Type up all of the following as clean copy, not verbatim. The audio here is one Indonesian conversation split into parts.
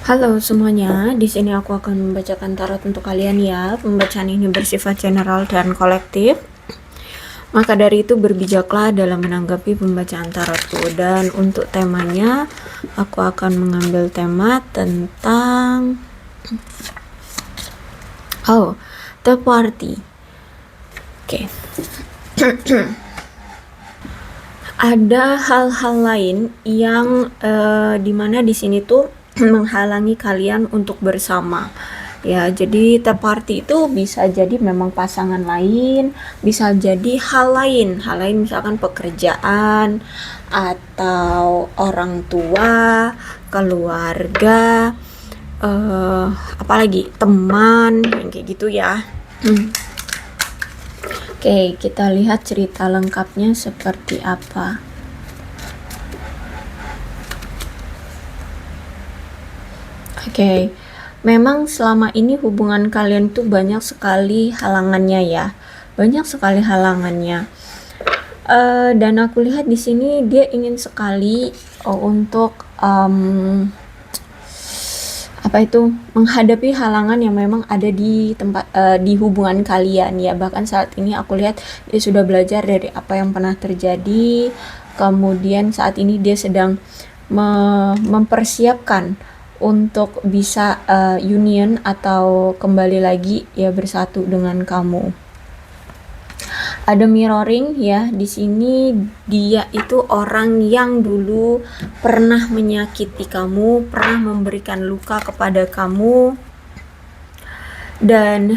Halo semuanya, di sini aku akan membacakan tarot untuk kalian ya. Pembacaan ini bersifat general dan kolektif. Maka dari itu berbijaklah dalam menanggapi pembacaan tarotku. Dan untuk temanya, aku akan mengambil tema tentang the party. Oke. Ada hal-hal lain yang dimana di sini tuh menghalangi kalian untuk bersama ya. Jadi third party itu bisa jadi memang pasangan lain, bisa jadi hal lain misalkan pekerjaan atau orang tua, keluarga, apalagi teman yang kayak gitu ya. Oke, kita lihat cerita lengkapnya seperti apa. Oke, memang selama ini hubungan kalian tuh banyak sekali halangannya ya, banyak sekali halangannya. Dan aku lihat di sini dia ingin sekali untuk menghadapi halangan yang memang ada di tempat di hubungan kalian ya. Bahkan saat ini aku lihat dia sudah belajar dari apa yang pernah terjadi, kemudian saat ini dia sedang mempersiapkan untuk bisa union atau kembali lagi ya bersatu dengan kamu. Ada mirroring ya di sini. Dia itu orang yang dulu pernah menyakiti kamu, pernah memberikan luka kepada kamu. Dan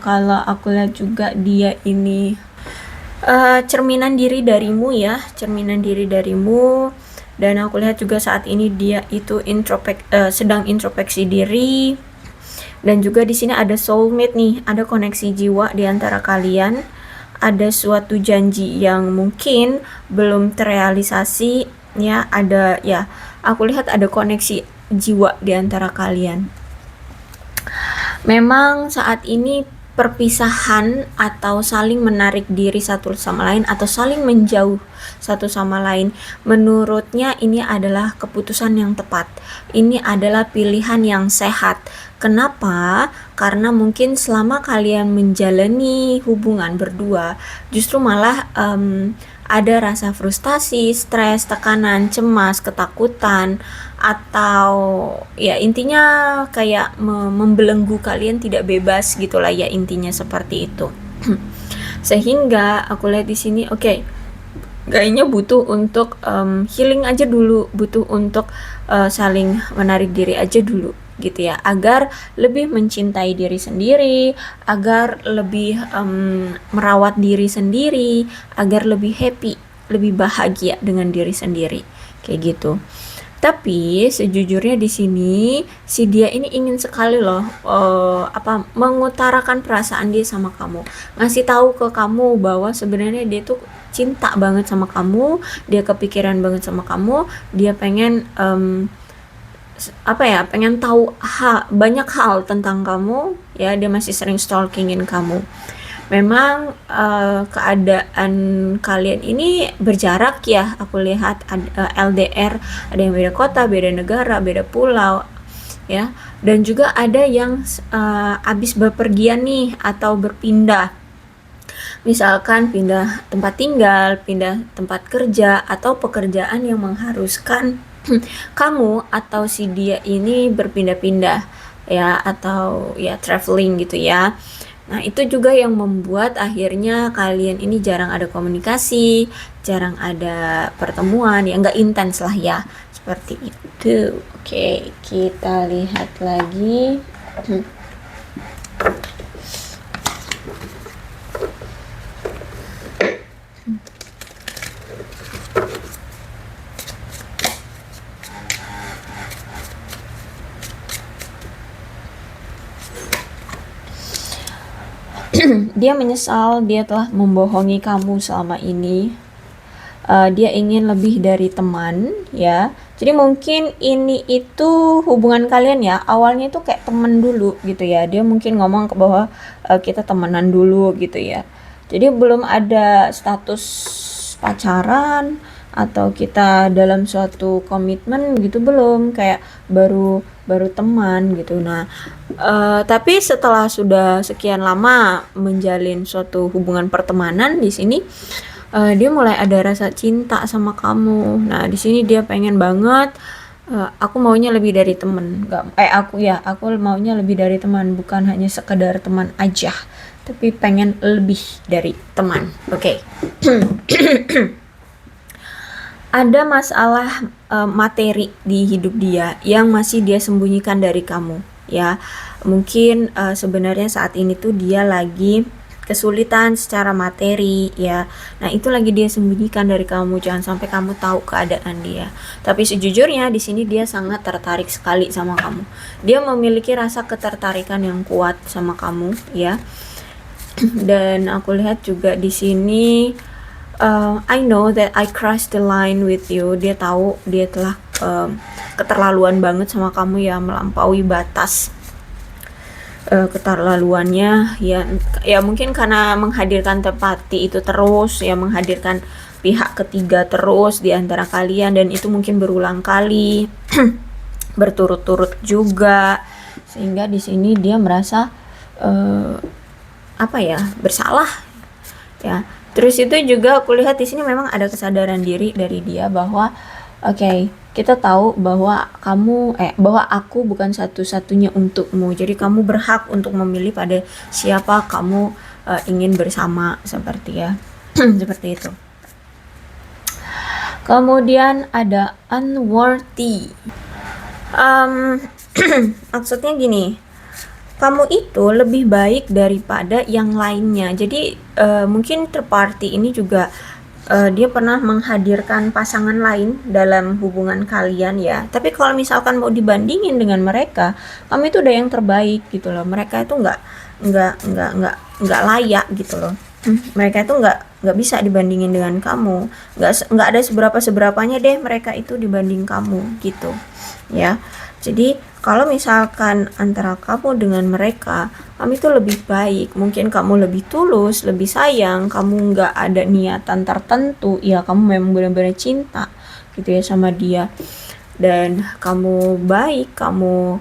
kalau aku lihat juga dia ini cerminan diri darimu ya, cerminan diri darimu. Dan aku lihat juga saat ini dia itu sedang introspeksi diri. Dan juga di sini ada soulmate nih, ada koneksi jiwa di antara kalian. Ada suatu janji yang mungkin belum terrealisasi ya. Ada ya, aku lihat ada koneksi jiwa di antara kalian. Memang saat ini perpisahan atau saling menarik diri satu sama lain atau saling menjauh satu sama lain, menurutnya ini adalah keputusan yang tepat. Ini adalah pilihan yang sehat. Kenapa? Karena mungkin selama kalian menjalani hubungan berdua, justru malah ada rasa frustasi, stres, tekanan, cemas, ketakutan, atau ya intinya kayak membelenggu kalian tidak bebas gitulah ya, intinya seperti itu. Sehingga aku lihat di sini kayaknya butuh untuk healing aja dulu, butuh untuk saling menarik diri aja dulu gitu ya, agar lebih mencintai diri sendiri, agar lebih merawat diri sendiri, agar lebih happy, lebih bahagia dengan diri sendiri kayak gitu. Tapi sejujurnya di sini si dia ini ingin sekali loh mengutarakan perasaan dia sama kamu, ngasih tahu ke kamu bahwa sebenarnya dia tuh cinta banget sama kamu, dia kepikiran banget sama kamu, dia pengen pengen tahu banyak hal tentang kamu ya. Dia masih sering stalkingin kamu. Memang keadaan kalian ini berjarak ya, aku lihat LDR, ada yang beda kota, beda negara, beda pulau ya. Dan juga ada yang habis bepergian nih atau berpindah, misalkan pindah tempat tinggal, pindah tempat kerja, atau pekerjaan yang mengharuskan kamu atau si dia ini berpindah-pindah ya, atau ya traveling gitu ya. Nah itu juga yang membuat akhirnya kalian ini jarang ada komunikasi, jarang ada pertemuan, ya nggak intens lah ya, seperti itu. Oke, kita lihat lagi. Dia menyesal dia telah membohongi kamu selama ini. Dia ingin lebih dari teman ya. Jadi mungkin ini itu hubungan kalian ya, awalnya itu kayak teman dulu gitu ya. Dia mungkin ngomong ke bahwa kita temenan dulu gitu ya. Jadi belum ada status pacaran atau kita dalam suatu komitmen gitu, belum. Kayak baru baru teman gitu. Nah, tapi setelah sudah sekian lama menjalin suatu hubungan pertemanan, di sini dia mulai ada rasa cinta sama kamu. Nah, di sini dia pengen banget, aku maunya lebih dari teman, nggak aku maunya lebih dari teman, bukan hanya sekedar teman aja, tapi pengen lebih dari teman. Oke. Ada masalah materi di hidup dia yang masih dia sembunyikan dari kamu, ya. Mungkin sebenarnya saat ini tuh dia lagi kesulitan secara materi, ya. Nah, itu lagi dia sembunyikan dari kamu, jangan sampai kamu tahu keadaan dia. Tapi sejujurnya di sini dia sangat tertarik sekali sama kamu. Dia memiliki rasa ketertarikan yang kuat sama kamu, ya. Dan aku lihat juga di sini, I know that I crossed the line with you. Dia tahu dia telah keterlaluan banget sama kamu, ya, melampaui batas keterlaluannya, ya mungkin karena menghadirkan tempati itu terus, ya menghadirkan pihak ketiga terus di antara kalian, dan itu mungkin berulang kali berturut-turut juga, sehingga di sini dia merasa bersalah, ya. Terus itu juga aku lihat di sini memang ada kesadaran diri dari dia bahwa kita tahu bahwa bahwa aku bukan satu-satunya untukmu. Jadi kamu berhak untuk memilih pada siapa kamu ingin bersama, seperti ya. Seperti itu. Kemudian ada unworthy. Maksudnya gini, kamu itu lebih baik daripada yang lainnya. Jadi mungkin third party ini juga dia pernah menghadirkan pasangan lain dalam hubungan kalian, ya. Tapi kalau misalkan mau dibandingin dengan mereka, kamu itu udah yang terbaik gitu loh. Mereka itu nggak layak gitu loh. Mereka itu nggak bisa dibandingin dengan kamu. Nggak ada seberapanya deh mereka itu dibanding kamu gitu, ya. Jadi kalau misalkan antara kamu dengan mereka, kamu itu lebih baik, mungkin kamu lebih tulus, lebih sayang, kamu nggak ada niatan tertentu, ya kamu memang benar-benar cinta gitu ya sama dia, dan kamu baik, kamu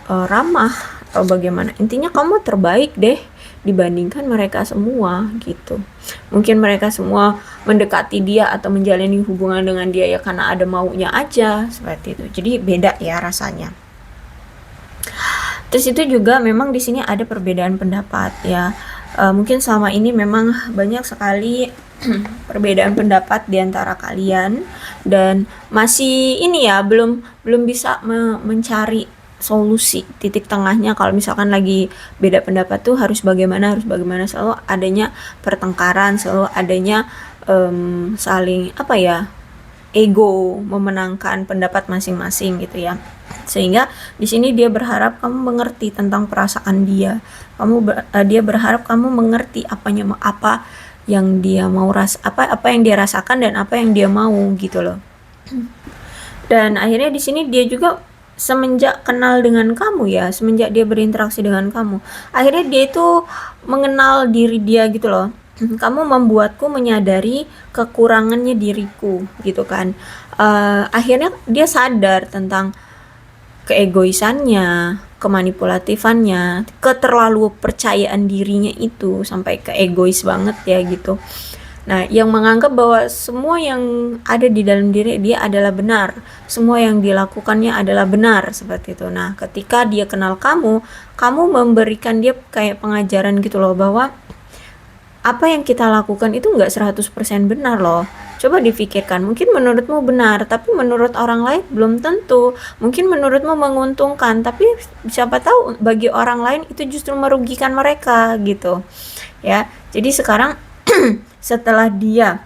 ramah atau bagaimana, intinya kamu terbaik deh dibandingkan mereka semua gitu. Mungkin mereka semua mendekati dia atau menjalani hubungan dengan dia ya karena ada maunya aja, seperti itu. Jadi beda ya rasanya. Terus itu juga memang di sini ada perbedaan pendapat, ya. Mungkin selama ini memang banyak sekali perbedaan pendapat di antara kalian, dan masih ini ya belum bisa mencari solusi titik tengahnya. Kalau misalkan lagi beda pendapat tuh harus bagaimana, selalu adanya pertengkaran, selalu adanya saling ego memenangkan pendapat masing-masing gitu ya. Sehingga di sini dia berharap kamu mengerti tentang perasaan dia. Dia berharap kamu mengerti apa yang dia mau apa yang dia rasakan dan apa yang dia mau gitu loh. Dan akhirnya di sini dia juga semenjak kenal dengan kamu, ya, semenjak dia berinteraksi dengan kamu, akhirnya dia itu mengenal diri dia gitu loh. Kamu membuatku menyadari kekurangannya diriku gitu kan. Akhirnya dia sadar tentang keegoisannya, kemanipulatifannya, keterlalu percayaan dirinya itu sampai ke egois banget ya gitu. Nah, yang menganggap bahwa semua yang ada di dalam diri dia adalah benar, semua yang dilakukannya adalah benar, seperti itu. Nah, ketika dia kenal kamu memberikan dia kayak pengajaran gitu loh, bahwa apa yang kita lakukan itu nggak 100% benar loh. Coba difikirkan, mungkin menurutmu benar, tapi menurut orang lain belum tentu. Mungkin menurutmu menguntungkan, tapi siapa tahu bagi orang lain itu justru merugikan mereka gitu. Ya, jadi sekarang setelah dia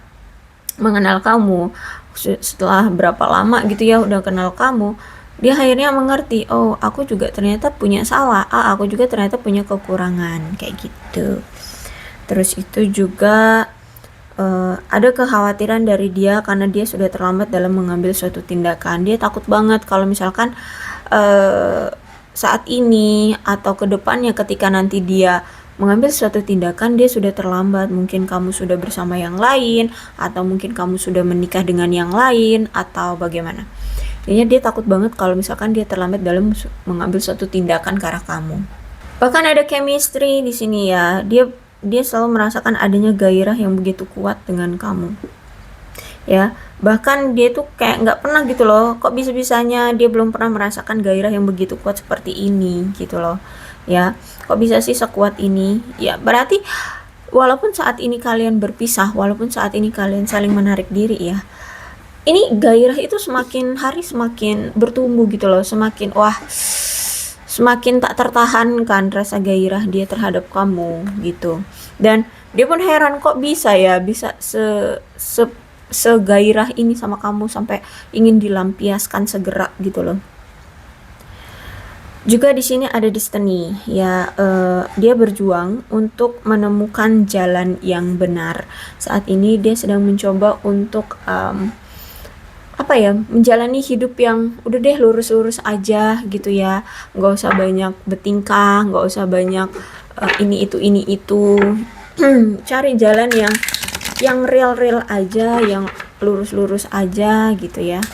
mengenal kamu, setelah berapa lama gitu ya udah kenal kamu, dia akhirnya mengerti, oh aku juga ternyata punya salah, aku juga ternyata punya kekurangan, kayak gitu. Terus itu juga ada kekhawatiran dari dia karena dia sudah terlambat dalam mengambil suatu tindakan. Dia takut banget kalau misalkan saat ini atau ke depannya ketika nanti dia mengambil suatu tindakan, dia sudah terlambat. Mungkin kamu sudah bersama yang lain, atau mungkin kamu sudah menikah dengan yang lain, atau bagaimana. Kayaknya dia takut banget kalau misalkan dia terlambat dalam mengambil suatu tindakan ke arah kamu. Bahkan ada chemistry di sini ya. Dia selalu merasakan adanya gairah yang begitu kuat dengan kamu. Ya, bahkan dia tuh kayak nggak pernah gitu loh, kok bisa-bisanya dia belum pernah merasakan gairah yang begitu kuat seperti ini gitu loh. Ya, kok bisa sih sekuat ini? Ya, berarti walaupun saat ini kalian berpisah, walaupun saat ini kalian saling menarik diri ya, ini gairah itu semakin hari semakin bertumbuh gitu loh, semakin wah, semakin tak tertahankan rasa gairah dia terhadap kamu gitu. Dan dia pun heran kok bisa ya, bisa segairah ini sama kamu sampai ingin dilampiaskan segera gitu loh. Juga di sini ada Destiny ya, dia berjuang untuk menemukan jalan yang benar. Saat ini dia sedang mencoba untuk apa ya, menjalani hidup yang udah deh lurus-lurus aja gitu ya, nggak usah banyak bertingkah, nggak usah banyak ini itu. Cari jalan yang real-real aja, yang lurus-lurus aja gitu ya.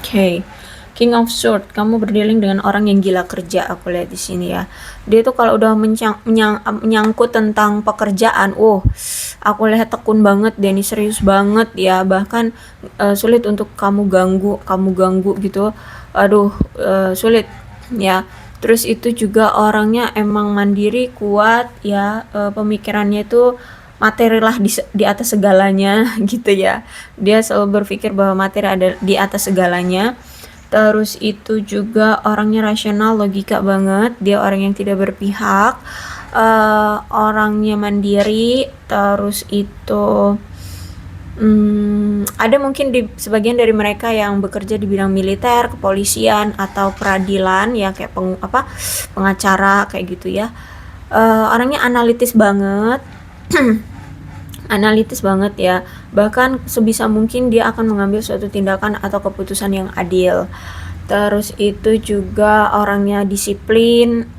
Oke, King of Sword, kamu berdealing dengan orang yang gila kerja. Aku lihat di sini ya. Dia tuh kalau udah menyangkut tentang pekerjaan, aku lihat tekun banget. Dia ini serius banget ya. Bahkan sulit untuk kamu ganggu gitu. Aduh, sulit ya. Terus itu juga orangnya emang mandiri, kuat ya. Pemikirannya itu materi lah di atas segalanya gitu ya. Dia selalu berpikir bahwa materi ada di atas segalanya. Terus itu juga orangnya rasional, logika banget. Dia orang yang tidak berpihak, orangnya mandiri. Terus itu ada mungkin di sebagian dari mereka yang bekerja di bidang militer, kepolisian atau peradilan ya, kayak pengacara kayak gitu ya. Orangnya analitis banget. Analitis banget ya, bahkan sebisa mungkin dia akan mengambil suatu tindakan atau keputusan yang adil. Terus itu juga orangnya disiplin.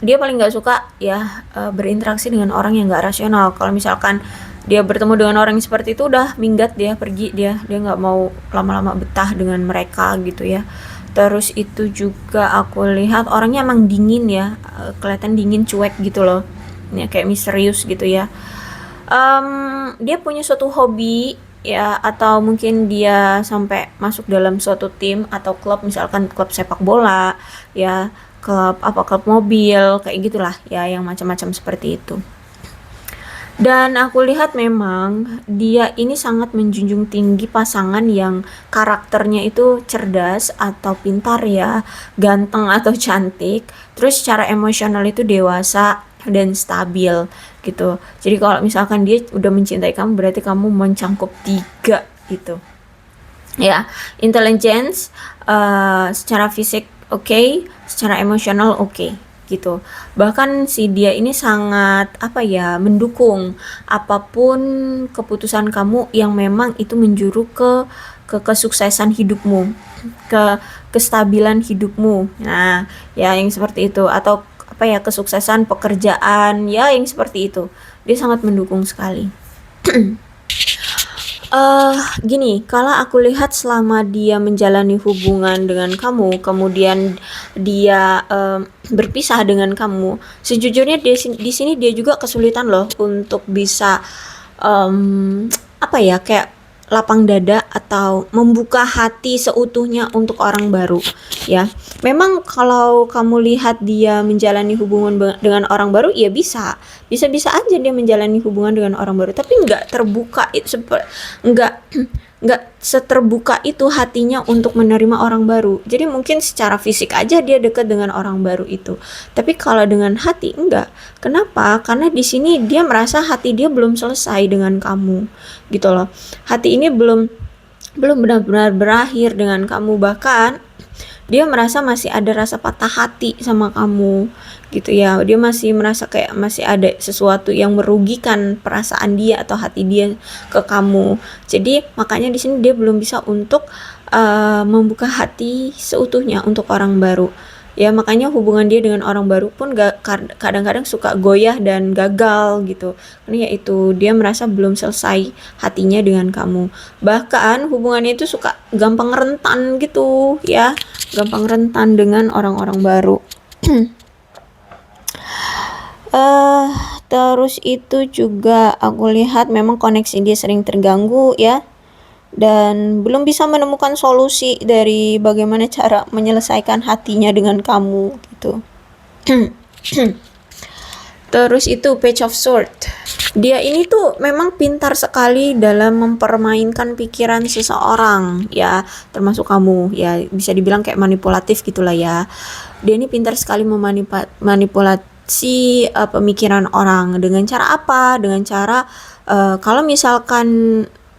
Dia paling nggak suka ya berinteraksi dengan orang yang nggak rasional. Kalau misalkan dia bertemu dengan orang yang seperti itu, udah minggat, dia pergi, dia nggak mau lama-lama betah dengan mereka gitu ya. Terus itu juga aku lihat orangnya emang dingin ya, kelihatan dingin, cuek gitu loh ya, kayak misterius gitu ya. Dia punya suatu hobi ya, atau mungkin dia sampai masuk dalam suatu tim atau klub, misalkan klub sepak bola ya, klub mobil kayak gitulah ya, yang macam-macam seperti itu. Dan aku lihat memang dia ini sangat menjunjung tinggi pasangan yang karakternya itu cerdas atau pintar ya, ganteng atau cantik, terus secara emosional itu dewasa dan stabil gitu. Jadi kalau misalkan dia udah mencintai kamu, berarti kamu mencangkup 3 gitu. Ya, intelligence, secara fisik oke, secara emosional oke gitu. Bahkan si dia ini sangat mendukung apapun keputusan kamu yang memang itu menjuru ke kesuksesan hidupmu, ke kestabilan hidupmu. Nah, ya yang seperti itu, atau kesuksesan pekerjaan ya, yang seperti itu. Dia sangat mendukung sekali. Gini, kalau aku lihat selama dia menjalani hubungan dengan kamu, kemudian dia berpisah dengan kamu, sejujurnya di sini dia juga kesulitan loh untuk bisa kayak lapang dada atau membuka hati seutuhnya untuk orang baru ya. Memang kalau kamu lihat dia menjalani hubungan dengan orang baru, ya bisa aja dia menjalani hubungan dengan orang baru, tapi nggak terbuka, nggak seterbuka itu hatinya untuk menerima orang baru. Jadi mungkin secara fisik aja dia dekat dengan orang baru itu, tapi kalau dengan hati enggak. Kenapa? Karena di sini dia merasa hati dia belum selesai dengan kamu gitu loh. Hati ini belum benar-benar berakhir dengan kamu. Bahkan dia merasa masih ada rasa patah hati sama kamu gitu ya. Dia masih merasa kayak masih ada sesuatu yang merugikan perasaan dia atau hati dia ke kamu. Jadi makanya di sini dia belum bisa untuk membuka hati seutuhnya untuk orang baru. Ya makanya hubungan dia dengan orang baru pun kadang-kadang suka goyah dan gagal gitu. Karena yaitu dia merasa belum selesai hatinya dengan kamu. Bahkan hubungannya itu suka gampang rentan gitu ya. Gampang rentan dengan orang-orang baru. eh Terus itu juga aku lihat memang koneksi dia sering terganggu ya, dan belum bisa menemukan solusi dari bagaimana cara menyelesaikan hatinya dengan kamu gitu. Terus itu Page of Swords. Dia ini tuh memang pintar sekali dalam mempermainkan pikiran seseorang ya, termasuk kamu ya, bisa dibilang kayak manipulatif gitulah ya. Dia ini pintar sekali memanipulasi pemikiran orang. Dengan cara apa? Dengan cara kalau misalkan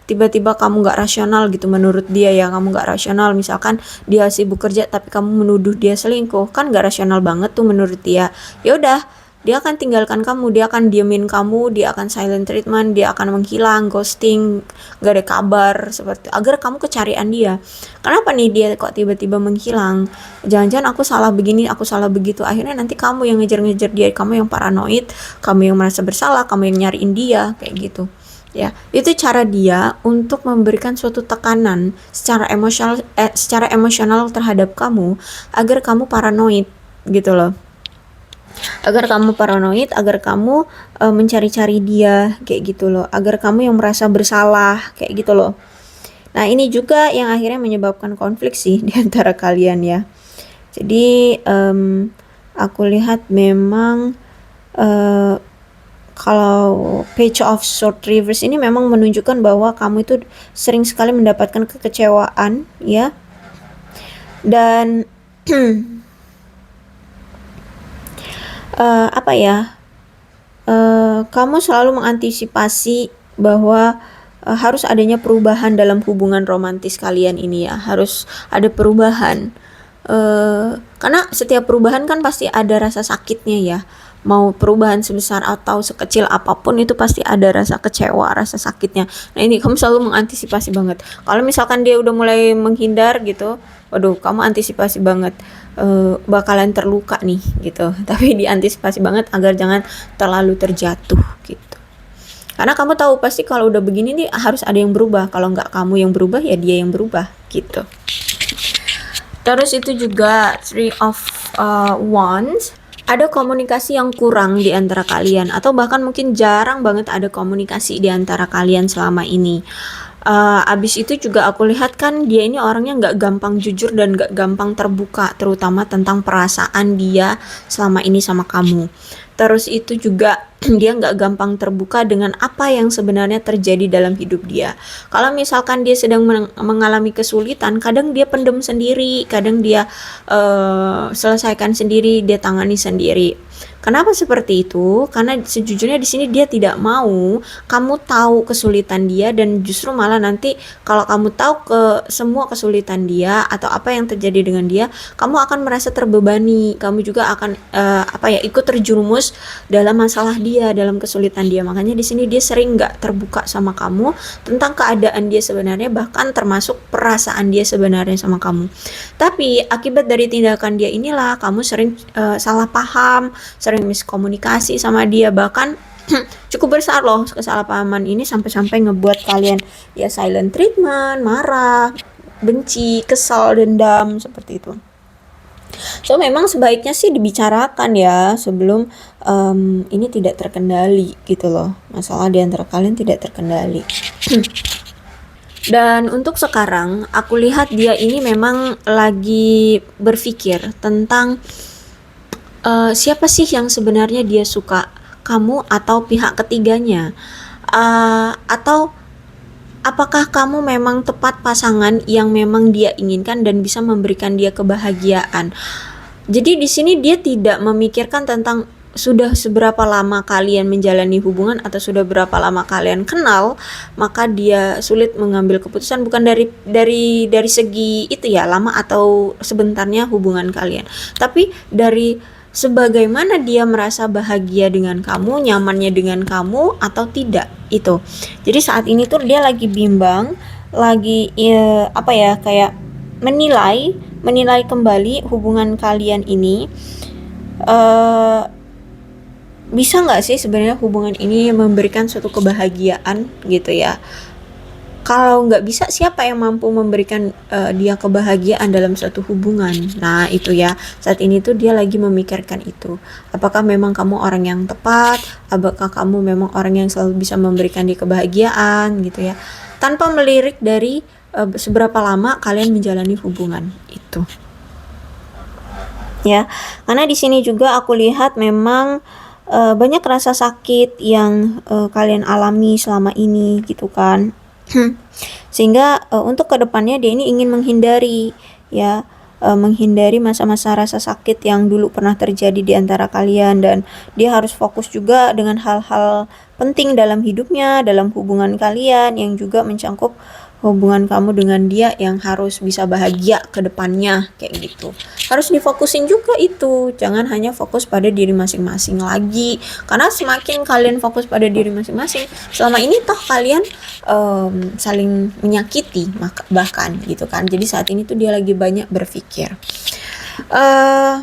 tiba-tiba kamu nggak rasional gitu menurut dia ya, kamu nggak rasional, misalkan dia sibuk kerja tapi kamu menuduh dia selingkuh, kan nggak rasional banget tuh menurut dia. Ya udah, dia akan tinggalkan kamu, dia akan diemin kamu, dia akan silent treatment, dia akan menghilang, ghosting, gak ada kabar, seperti agar kamu kecarian dia. Kenapa nih dia kok tiba-tiba menghilang? Jangan-jangan aku salah begini, aku salah begitu. Akhirnya nanti kamu yang ngejar-ngejar dia, kamu yang paranoid, kamu yang merasa bersalah, kamu yang nyariin dia, kayak gitu. Ya, itu cara dia untuk memberikan suatu tekanan secara emosional terhadap kamu agar kamu paranoid gitu loh. Agar kamu paranoid, agar kamu mencari-cari dia kayak gitu loh, agar kamu yang merasa bersalah kayak gitu loh. Nah, ini juga yang akhirnya menyebabkan konflik sih di antara kalian ya. Jadi aku lihat memang kalau Page of Swords Reverse ini memang menunjukkan bahwa kamu itu sering sekali mendapatkan kekecewaan ya, dan apa ya, kamu selalu mengantisipasi bahwa harus adanya perubahan dalam hubungan romantis kalian ini ya, harus ada perubahan. Karena setiap perubahan kan pasti ada rasa sakitnya ya. Mau perubahan sebesar atau sekecil apapun itu pasti ada rasa kecewa, rasa sakitnya. Nah, ini kamu selalu mengantisipasi banget. Kalau misalkan dia udah mulai menghindar gitu, waduh, kamu antisipasi banget bakalan terluka nih gitu. Tapi diantisipasi banget agar jangan terlalu terjatuh gitu. Karena kamu tahu pasti kalau udah begini nih harus ada yang berubah. Kalau nggak kamu yang berubah ya dia yang berubah gitu. Terus itu juga Three of Wands. Ada komunikasi yang kurang di antara kalian, atau bahkan mungkin jarang banget ada komunikasi di antara kalian selama ini. Abis itu juga aku lihat kan dia ini orangnya nggak gampang jujur dan nggak gampang terbuka, terutama tentang perasaan dia selama ini sama kamu. Terus itu juga dia nggak gampang terbuka dengan apa yang sebenarnya terjadi dalam hidup dia. Kalau misalkan dia sedang mengalami kesulitan, kadang dia pendem sendiri, kadang dia selesaikan sendiri, dia tangani sendiri. Kenapa seperti itu? Karena sejujurnya di sini dia tidak mau kamu tahu kesulitan dia, dan justru malah nanti kalau kamu tahu semua kesulitan dia atau apa yang terjadi dengan dia, kamu akan merasa terbebani. Kamu juga akan ikut terjerumus dalam masalah dia, dalam kesulitan dia. Makanya di sini dia sering nggak terbuka sama kamu tentang keadaan dia sebenarnya, bahkan termasuk perasaan dia sebenarnya sama kamu. Tapi akibat dari tindakan dia inilah kamu sering salah paham, sering miskomunikasi sama dia, bahkan cukup besar loh kesalahpahaman ini sampai-sampai ngebuat kalian ya silent treatment, marah, benci, kesal, dendam, seperti itu. So memang sebaiknya sih dibicarakan ya sebelum ini tidak terkendali gitu loh, masalah di antara kalian tidak terkendali. Dan untuk sekarang aku lihat dia ini memang lagi berpikir tentang siapa sih yang sebenarnya dia suka, kamu atau pihak ketiganya, atau apakah kamu memang tepat pasangan yang memang dia inginkan dan bisa memberikan dia kebahagiaan. Jadi di sini dia tidak memikirkan tentang sudah seberapa lama kalian menjalani hubungan atau sudah berapa lama kalian kenal, maka dia sulit mengambil keputusan, bukan dari segi itu ya, lama atau sebentarnya hubungan kalian, tapi dari sebagaimana dia merasa bahagia dengan kamu, nyamannya dengan kamu atau tidak itu. Jadi saat ini tuh dia lagi bimbang, lagi kayak menilai kembali hubungan kalian ini. Bisa nggak sih sebenarnya hubungan ini memberikan suatu kebahagiaan gitu ya. Kalau nggak bisa, siapa yang mampu memberikan dia kebahagiaan dalam suatu hubungan? Nah itu ya, saat ini tuh dia lagi memikirkan itu. Apakah memang kamu orang yang tepat? Apakah kamu memang orang yang selalu bisa memberikan dia kebahagiaan gitu ya, tanpa melirik dari seberapa lama kalian menjalani hubungan itu ya. Karena di sini juga aku lihat memang banyak rasa sakit yang kalian alami selama ini gitu kan. Sehingga untuk kedepannya dia ini ingin menghindari ya, menghindari masa-masa rasa sakit yang dulu pernah terjadi di antara kalian, dan dia harus fokus juga dengan hal-hal penting dalam hidupnya, dalam hubungan kalian yang juga mencangkup hubungan kamu dengan dia yang harus bisa bahagia ke depannya kayak gitu. Harus difokusin juga itu, jangan hanya fokus pada diri masing-masing lagi, karena semakin kalian fokus pada diri masing-masing, selama ini toh kalian saling menyakiti bahkan gitu kan. Jadi saat ini tuh dia lagi banyak berpikir.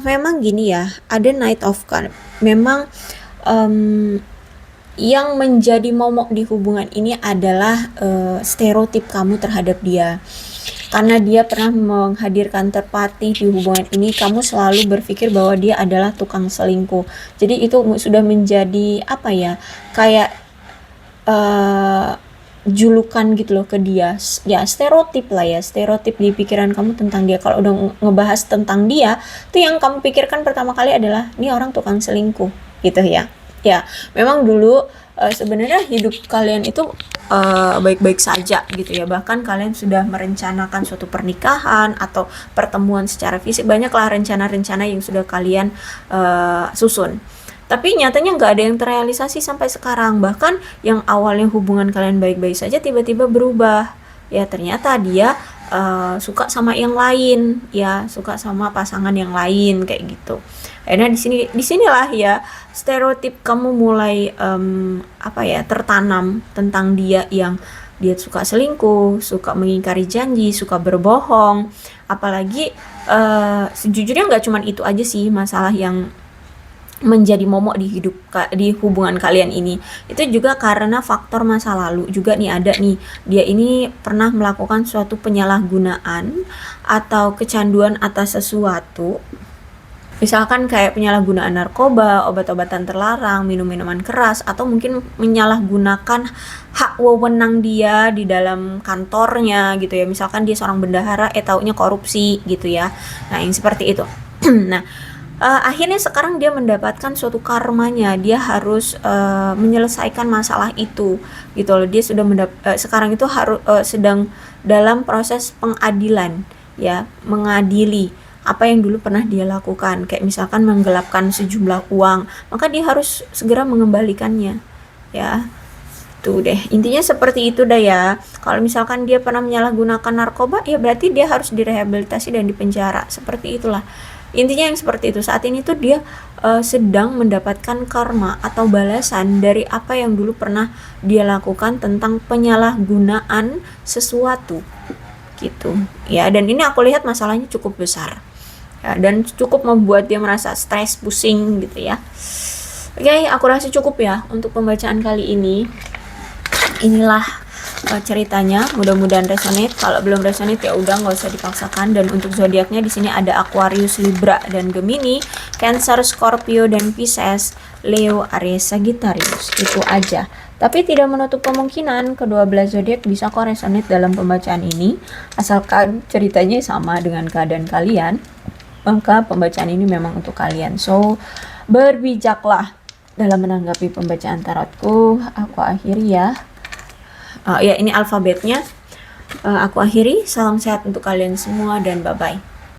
Memang gini ya, ada Knight of Cups. Memang yang menjadi momok di hubungan ini adalah stereotip kamu terhadap dia. Karena dia pernah menghadirkan third party di hubungan ini, kamu selalu berpikir bahwa dia adalah tukang selingkuh. Jadi itu sudah menjadi kayak julukan gitu loh ke dia ya, stereotip di pikiran kamu tentang dia. Kalau udah ngebahas tentang dia tuh, yang kamu pikirkan pertama kali adalah ini orang tukang selingkuh gitu ya. Ya, memang dulu sebenarnya hidup kalian itu baik-baik saja gitu ya. Bahkan kalian sudah merencanakan suatu pernikahan atau pertemuan secara fisik. Banyaklah rencana-rencana yang sudah kalian susun. Tapi nyatanya nggak ada yang terrealisasi sampai sekarang. Bahkan yang awalnya hubungan kalian baik-baik saja tiba-tiba berubah. Ya ternyata dia suka sama yang lain, ya suka sama pasangan yang lain kayak gitu. Karena disinilah ya stereotip kamu mulai tertanam tentang dia, yang dia suka selingkuh, suka mengingkari janji, suka berbohong. Apalagi sejujurnya nggak cuma itu aja sih masalah yang menjadi momok di hubungan kalian ini. Itu juga karena faktor masa lalu juga nih, ada nih, dia ini pernah melakukan suatu penyalahgunaan atau kecanduan atas sesuatu. Misalkan kayak penyalahgunaan narkoba, obat-obatan terlarang, minum-minuman keras, atau mungkin menyalahgunakan hak wewenang dia di dalam kantornya gitu ya. Misalkan dia seorang bendahara, taunya korupsi gitu ya. Nah, yang seperti itu. Nah, akhirnya sekarang dia mendapatkan suatu karmanya. Dia harus menyelesaikan masalah itu gitu loh. Dia sudah sekarang itu harus sedang dalam proses pengadilan ya, mengadili apa yang dulu pernah dia lakukan, kayak misalkan menggelapkan sejumlah uang, maka dia harus segera mengembalikannya ya. Tuh deh, intinya seperti itu dah ya. Kalau misalkan dia pernah menyalahgunakan narkoba, ya berarti dia harus direhabilitasi dan dipenjara, seperti itulah intinya yang seperti itu. Saat ini tuh dia sedang mendapatkan karma atau balasan dari apa yang dulu pernah dia lakukan tentang penyalahgunaan sesuatu gitu ya. Dan ini aku lihat masalahnya cukup besar ya, dan cukup membuat dia merasa stres, pusing gitu ya. Oke, aku rasa cukup ya untuk pembacaan kali ini. Inilah ceritanya, mudah-mudahan resonate. Kalau belum resonate ya udah, nggak usah dipaksakan. Dan untuk zodiaknya di sini ada Aquarius, Libra dan Gemini, Cancer, Scorpio dan Pisces, Leo, Aries, Sagittarius. Itu aja. Tapi tidak menutup kemungkinan kedua belas zodiak bisa kok resonate dalam pembacaan ini, asalkan ceritanya sama dengan keadaan kalian. Maka pembacaan ini memang untuk kalian. So, berbijaklah dalam menanggapi pembacaan tarotku. Aku akhiri ya. Ya ini alfabetnya. Aku akhiri. Salam sehat untuk kalian semua dan bye-bye.